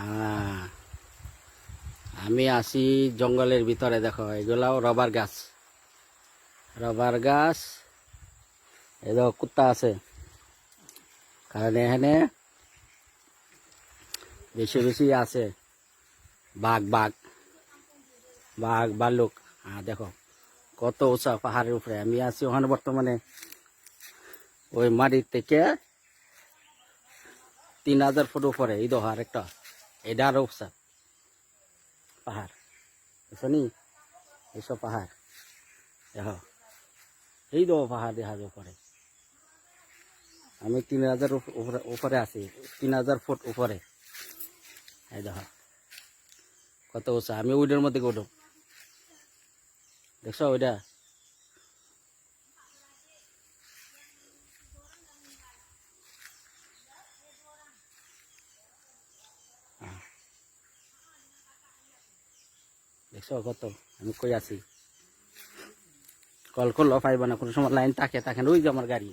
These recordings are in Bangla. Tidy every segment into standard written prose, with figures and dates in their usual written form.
আহ, আমি আসি জঙ্গলের ভিতরে। দেখো এগুলাও রবার গাছ। রবার গাছ। এই দেখো কুত্তা আছে, কারণ এখানে বেশি বেশি আছে বাঘ বাঘ বাঘ ভাল্লুক। দেখো কত উঁচা পাহাড়ের উপরে আমি আছি ওখানে বর্তমানে। ওই মাটির থেকে 3000 ফুট উপরে এই দেখো আরেকটা, এটা আরো উঁচা পাহাড়। বুঝছনি এইসব পাহাড় দেখো, এই দেখো পাহাড় দেখা যায় উপরে। আমি 3000 উপরে আছি, 3000 ফুট উপরে। এই দেখো কত উঁচা। আমি ওইটার মধ্যে উঠব, দেখছো ওইটা। দেখছো কত আমি কই আছি। কল করলো পাইব না, কোনো সময় লাইন থাকে থাকে না। ওই যে আমার গাড়ি,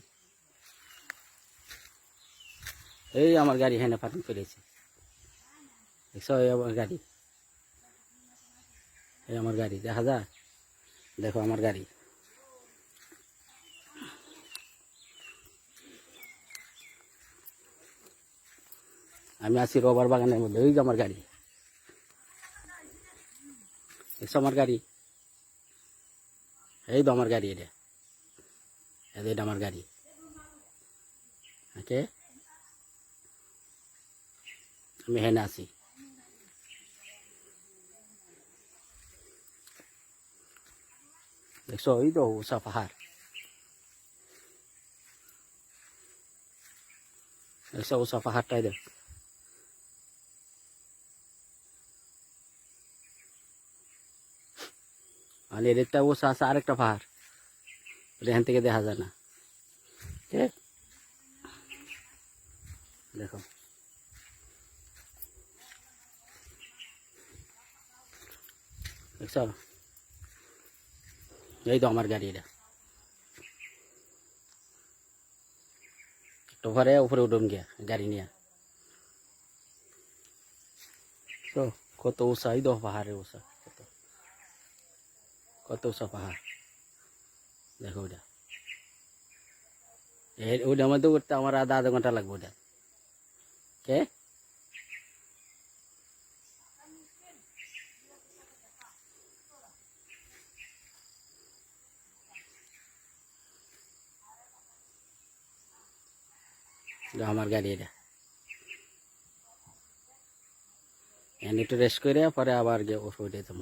এই আমার গাড়ি হ্যাঁ পার্কিং করেছি। দেখছো এই আমার গাড়ি, এই আমার গাড়ি দেখা যায়। দেখো আমার গাড়ি। আমি আছি রবার বাগানের মধ্যে। ওই যে আমার গাড়ি, দেখছো আমার গাড়ি। এই তো আমার গাড়ি, এটা এটা আমার গাড়ি। ওকে, আমি হেনে আছি। দেখছো ওই তো উঁচা পাহাড়, দেখছো উঁচা পাহাড়টাই দেখ। আর এদিকটা উঁচা আছে আরেকটা পাহাড়, এখান থেকে দেখা যায় না। ঠিক দেখো, দেখছো এই তো আমার গাড়ি। এটা একটু পরে উপরে উঠুন গিয়া গাড়ি নিয়ে। তো কত উঁচা, এই তো পাহাড়ের উঁচা, কত কত উঁচা পাহাড়। দেখো ওইটা, ওইটার মধ্যে উঠতে আমার আধা ঘন্টা লাগবে ওটা। কে আমার গাড়ি। এটা একটু রেস্ট করে পরে আবার গিয়ে ওষুধ দিতাম।